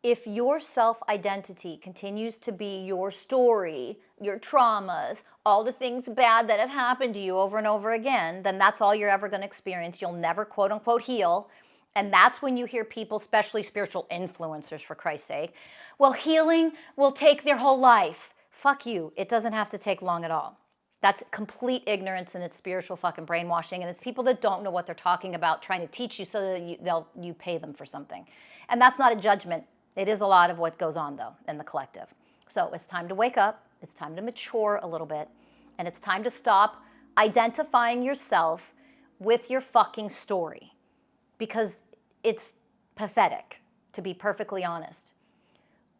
If your self-identity continues to be your story, your traumas, all the things bad that have happened to you over and over again, then that's all you're ever going to experience. You'll never quote unquote heal. And that's when you hear people, especially spiritual influencers for Christ's sake, well, healing will take their whole life. Fuck you. It doesn't have to take long at all. That's complete ignorance, and it's spiritual fucking brainwashing, and it's people that don't know what they're talking about trying to teach you so that you pay them for something. And that's not a judgment. It is a lot of what goes on, though, in the collective. So it's time to wake up. It's time to mature a little bit. And it's time to stop identifying yourself with your fucking story. Because it's pathetic, to be perfectly honest.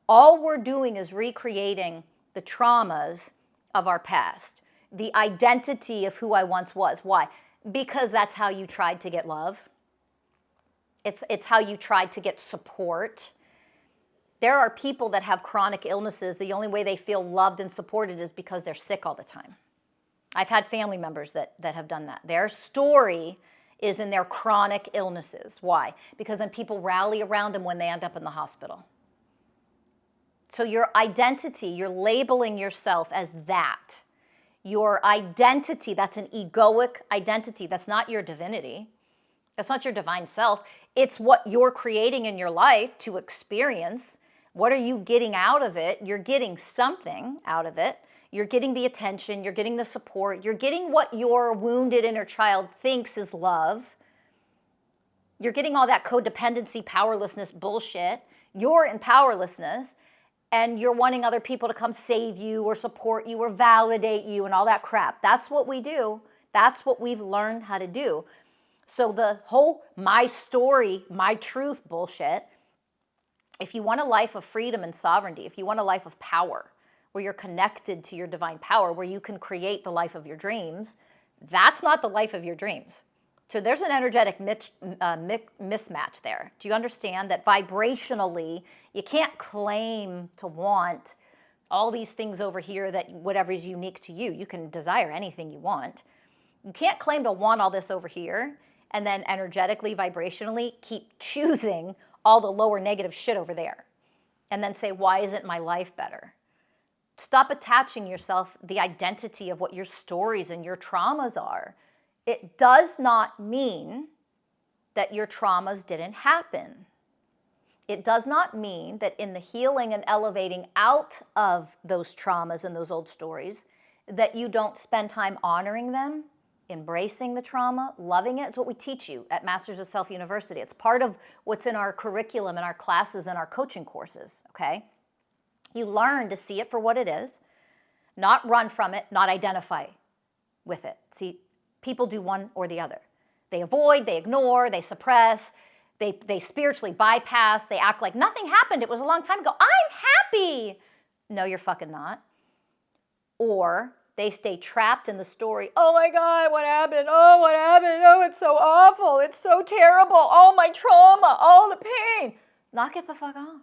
All we're doing is recreating the traumas of our past. The identity of who I once was. Why? Because that's how you tried to get love. It's how you tried to get support. There are people that have chronic illnesses. The only way they feel loved and supported is because they're sick all the time. I've had family members that have done that. Their story is in their chronic illnesses. Why? Because then people rally around them when they end up in the hospital. So your identity, you're labeling yourself as that. Your identity, that's an egoic identity. That's not your divinity. That's not your divine self. It's what you're creating in your life to experience. What are you getting out of it? You're getting something out of it. You're getting the attention. You're getting the support. You're getting what your wounded inner child thinks is love. You're getting all that codependency, powerlessness bullshit. You're in powerlessness, and you're wanting other people to come save you or support you or validate you and all that crap. That's what we do. That's what we've learned how to do. So the whole my story, my truth bullshit, if you want a life of freedom and sovereignty, if you want a life of power, where you're connected to your divine power, where you can create the life of your dreams, that's not the life of your dreams. So there's an energetic mismatch there. Do you understand that vibrationally, you can't claim to want all these things over here that whatever is unique to you. You can desire anything you want. You can't claim to want all this over here and then energetically, vibrationally, keep choosing all the lower negative shit over there. And then say, why isn't my life better? Stop attaching yourself the identity of what your stories and your traumas are. It does not mean that your traumas didn't happen. It does not mean that in the healing and elevating out of those traumas and those old stories, that you don't spend time honoring them, embracing the trauma, loving it. It's what we teach you at Masters of Self University. It's part of what's in our curriculum, in our classes, and our coaching courses, okay? You learn to see it for what it is, not run from it, not identify with it. See, people do one or the other. They avoid, they ignore, they suppress, they spiritually bypass, they act like nothing happened. It was a long time ago. I'm happy. No, you're fucking not. Or they stay trapped in the story. Oh my God, what happened? Oh, what happened? Oh, it's so awful. It's so terrible. Oh, my trauma. Oh, the pain. Knock it the fuck off.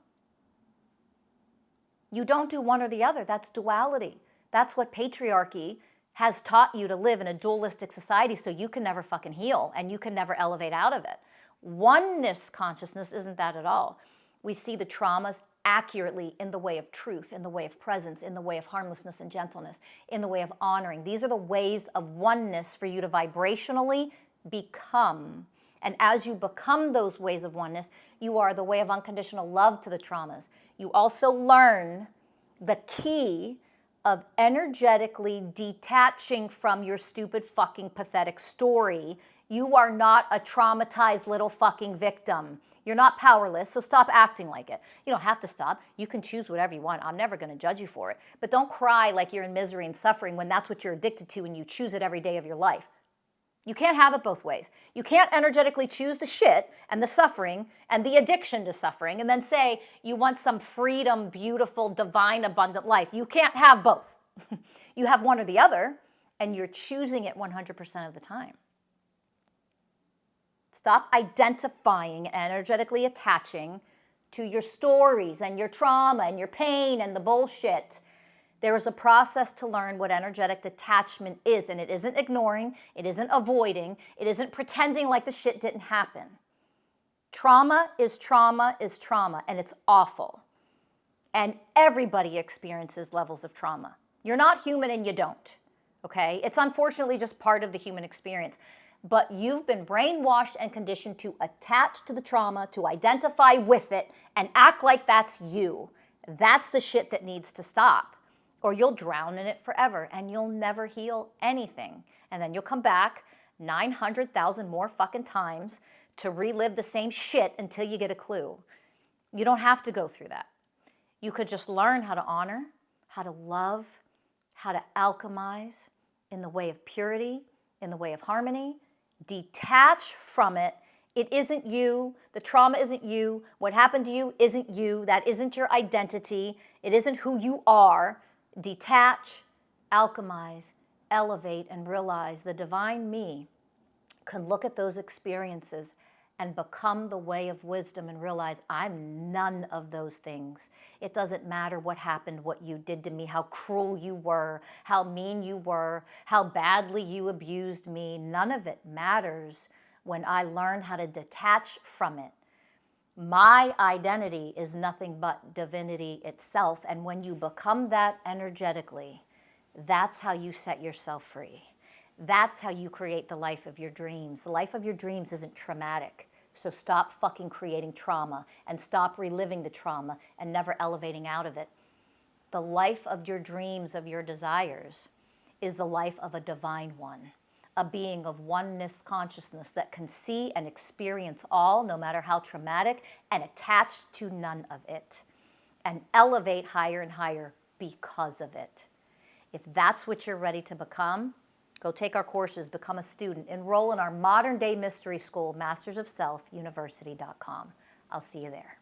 You don't do one or the other. That's duality. That's what patriarchy has taught you to live in a dualistic society, so you can never fucking heal and you can never elevate out of it. Oneness consciousness isn't that at all. We see the traumas accurately in the way of truth, in the way of presence, in the way of harmlessness and gentleness, in the way of honoring. These are the ways of oneness for you to vibrationally become. And as you become those ways of oneness, you are the way of unconditional love to the traumas. You also learn the key of energetically detaching from your stupid fucking pathetic story. You are not a traumatized little fucking victim. You're not powerless, so stop acting like it. You don't have to stop. You can choose whatever you want. I'm never going to judge you for it. But don't cry like you're in misery and suffering when that's what you're addicted to and you choose it every day of your life. You can't have it both ways. You can't energetically choose the shit and the suffering and the addiction to suffering and then say you want some freedom, beautiful, divine, abundant life. You can't have both. You have one or the other, and you're choosing it 100% of the time. Stop identifying and energetically attaching to your stories and your trauma and your pain and the bullshit. There is a process to learn what energetic detachment is, and it isn't ignoring, it isn't avoiding, it isn't pretending like the shit didn't happen. Trauma is trauma is trauma, and it's awful. And everybody experiences levels of trauma. You're not human and you don't, okay? It's unfortunately just part of the human experience. But you've been brainwashed and conditioned to attach to the trauma, to identify with it, and act like that's you. That's the shit that needs to stop. Or you'll drown in it forever and you'll never heal anything. And then you'll come back 900,000 more fucking times to relive the same shit until you get a clue. You don't have to go through that. You could just learn how to honor, how to love, how to alchemize in the way of purity, in the way of harmony, detach from it. It isn't you. The trauma isn't you. What happened to you isn't you. That isn't your identity. It isn't who you are. Detach, alchemize, elevate, and realize the divine me can look at those experiences and become the way of wisdom and realize I'm none of those things. It doesn't matter what happened, what you did to me, how cruel you were, how mean you were, how badly you abused me. None of it matters when I learn how to detach from it. My identity is nothing but divinity itself, and when you become that energetically, that's how you set yourself free. That's how you create the life of your dreams. The life of your dreams isn't traumatic. So stop fucking creating trauma and stop reliving the trauma and never elevating out of it. The life of your dreams, of your desires, is the life of a divine one, a being of oneness consciousness that can see and experience all, no matter how traumatic, and attach to none of it, and elevate higher and higher because of it. If that's what you're ready to become, go take our courses, become a student, enroll in our modern day mystery school, mastersofselfuniversity.com. I'll see you there.